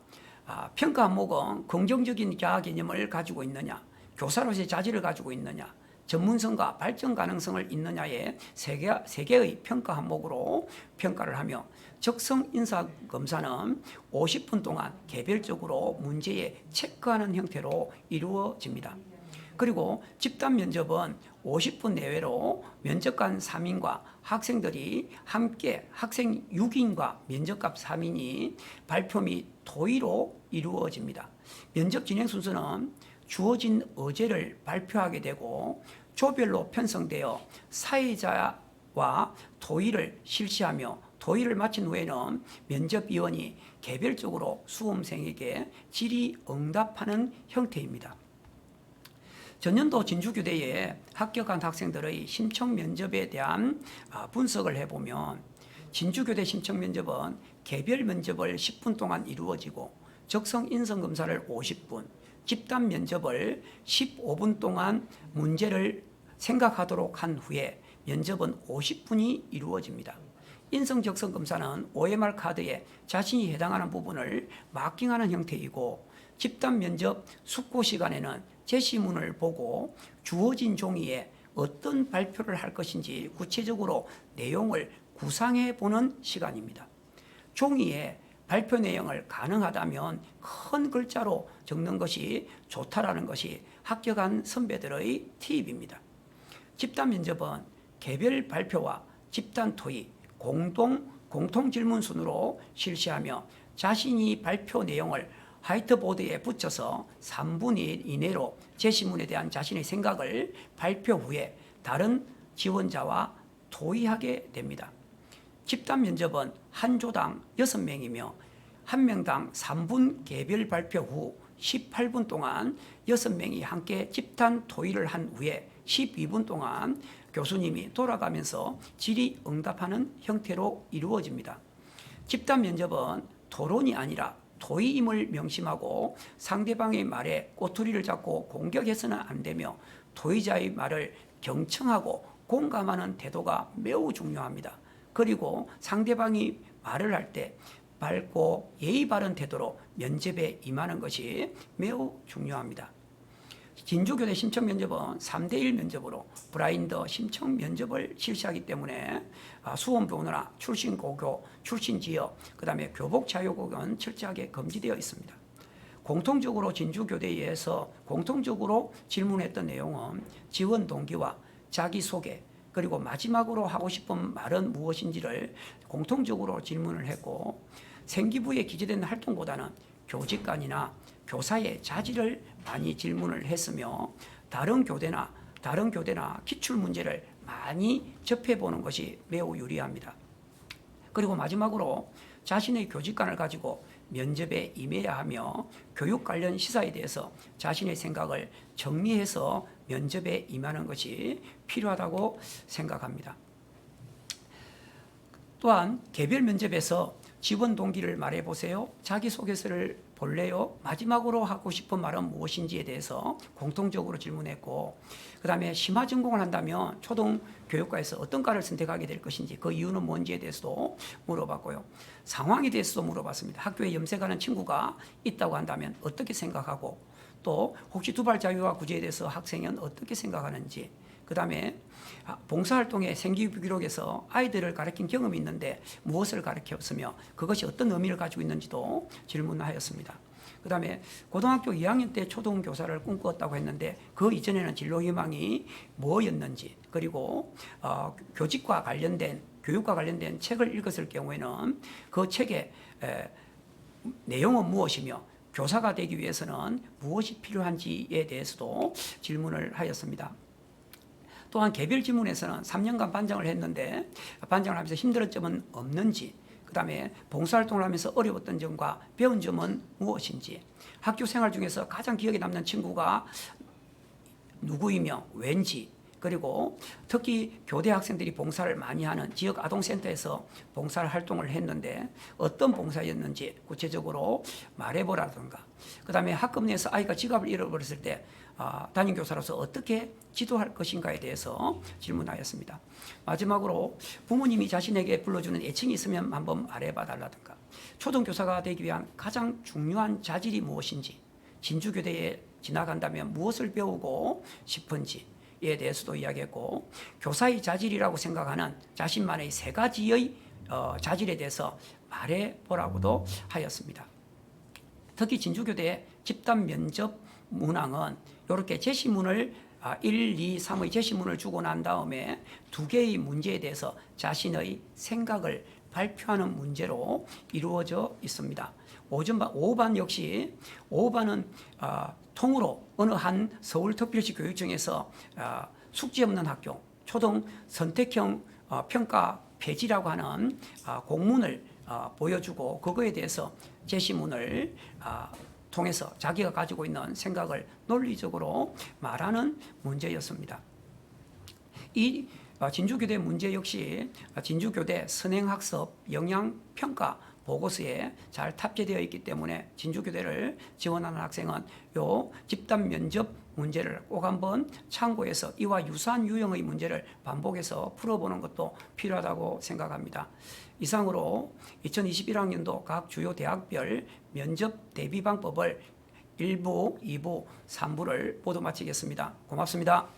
Speaker 1: 평가 항목은 긍정적인 자아 개념을 가지고 있느냐, 교사로서의 자질을 가지고 있느냐, 전문성과 발전 가능성을 있느냐에 세 개의 평가 항목으로 평가를 하며 적성 인사 검사는 50분 동안 개별적으로 문제에 체크하는 형태로 이루어집니다. 그리고 집단 면접은 50분 내외로 면접관 3인과 학생들이 함께 학생 6인과 면접관 3인이 발표 및 토의로 이루어집니다. 면접 진행 순서는 주어진 어제를 발표하게 되고 조별로 편성되어 사회자와 토의를 실시하며 토의를 마친 후에는 면접위원이 개별적으로 수험생에게 질의응답하는 형태입니다. 전년도 진주교대에 합격한 학생들의 심청 면접에 대한 분석을 해보면 진주교대 심청 면접은 개별 면접을 10분 동안 이루어지고 적성 인성 검사를 50분, 집단 면접을 15분 동안 문제를 생각하도록 한 후에 면접은 50분이 이루어집니다. 인성 적성 검사는 OMR 카드에 자신이 해당하는 부분을 마킹하는 형태이고 집단 면접 숙고 시간에는 제시문을 보고 주어진 종이에 어떤 발표를 할 것인지 구체적으로 내용을 구상해 보는 시간입니다. 종이에 발표 내용을 가능하다면 큰 글자로 적는 것이 좋다라는 것이 합격한 선배들의 팁입니다. 집단 면접은 개별 발표와 집단 토의, 공통 질문 순으로 실시하며 자신이 발표 내용을 화이트보드에 붙여서 3분 이내로 제시문에 대한 자신의 생각을 발표 후에 다른 지원자와 토의하게 됩니다. 집단 면접은 한 조당 6명이며 한 명당 3분 개별 발표 후 18분 동안 6명이 함께 집단 토의를 한 후에 12분 동안 교수님이 돌아가면서 질의응답하는 형태로 이루어집니다. 집단 면접은 토론이 아니라 토의임을 명심하고 상대방의 말에 꼬투리를 잡고 공격해서는 안 되며 토의자의 말을 경청하고 공감하는 태도가 매우 중요합니다. 그리고 상대방이 말을 할 때 밝고 예의 바른 태도로 면접에 임하는 것이 매우 중요합니다. 진주교대 심청 면접은 3대1 면접으로 브라인드 심청 면접을 실시하기 때문에 수험 번호나 출신 고교, 출신 지역, 그 다음에 교복 자유복은 철저하게 금지되어 있습니다. 공통적으로 진주교대에서 공통적으로 질문했던 내용은 지원 동기와 자기소개, 그리고 마지막으로 하고 싶은 말은 무엇인지를 공통적으로 질문을 했고 생기부에 기재된 활동보다는 교직관이나 교사의 자질을 많이 질문을 했으며 다른 교대나 기출 문제를 많이 접해보는 것이 매우 유리합니다. 그리고 마지막으로 자신의 교직관을 가지고 면접에 임해야 하며 교육 관련 시사에 대해서 자신의 생각을 정리해서 면접에 임하는 것이 필요하다고 생각합니다. 또한 개별 면접에서 지원 동기를 말해보세요. 자기소개서를 볼래요? 마지막으로 하고 싶은 말은 무엇인지에 대해서 공통적으로 질문했고 그 다음에 심화 전공을 한다면 초등교육과에서 어떤 과를 선택하게 될 것인지 그 이유는 뭔지에 대해서도 물어봤고요. 상황에 대해서도 물어봤습니다. 학교에 염색하는 친구가 있다고 한다면 어떻게 생각하고 또 혹시 두발 자유화 구제에 대해서 학생은 어떻게 생각하는지 그 다음에 봉사활동의 생기부 기록에서 아이들을 가르친 경험이 있는데 무엇을 가르쳤으며 그것이 어떤 의미를 가지고 있는지도 질문하였습니다. 그 다음에 고등학교 2학년 때 초등교사를 꿈꾸었다고 했는데 그 이전에는 진로희망이 뭐였는지 그리고 교직과 관련된 교육과 관련된 책을 읽었을 경우에는 그 책의 내용은 무엇이며 교사가 되기 위해서는 무엇이 필요한지에 대해서도 질문을 하였습니다. 또한 개별 지문에서는 3년간 반장을 했는데 반장을 하면서 힘들었던 점은 없는지 그 다음에 봉사활동을 하면서 어려웠던 점과 배운 점은 무엇인지 학교 생활 중에서 가장 기억에 남는 친구가 누구이며 왠지 그리고 특히 교대 학생들이 봉사를 많이 하는 지역 아동센터에서 봉사 활동을 했는데 어떤 봉사였는지 구체적으로 말해보라든가 그 다음에 학급 내에서 아이가 지갑을 잃어버렸을 때 담임교사로서 어떻게 지도할 것인가에 대해서 질문하였습니다. 마지막으로 부모님이 자신에게 불러주는 애칭이 있으면 한번 말해봐 달라든가 초등교사가 되기 위한 가장 중요한 자질이 무엇인지 진주교대에 지나간다면 무엇을 배우고 싶은지 대해서도 이야기했고, 교사의 자질이라고 생각하는 자신만의 세 가지의 자질에 대해서 말해보라고도 하였습니다. 특히 진주교대의 집단 면접 문항은 이렇게 제시문을 1, 2, 3의 제시문을 주고 난 다음에 두 개의 문제에 대해서 자신의 생각을 발표하는 문제로 이루어져 있습니다. 5반 역시 5반은 통으로 어느 한 서울특별시 교육청에서 숙제 없는 학교 초등 선택형 평가 폐지라고 하는 공문을 보여주고 그거에 대해서 제시문을 통해서 자기가 가지고 있는 생각을 논리적으로 말하는 문제였습니다. 이 진주교대 문제 역시 진주교대 선행학습 영향평가 보고서에 잘 탑재되어 있기 때문에 진주교대를 지원하는 학생은 요 집단 면접 문제를 꼭 한번 참고해서 이와 유사한 유형의 문제를 반복해서 풀어보는 것도 필요하다고 생각합니다. 이상으로 2021학년도 각 주요 대학별 면접 대비 방법을 1부, 2부, 3부를 모두 마치겠습니다. 고맙습니다.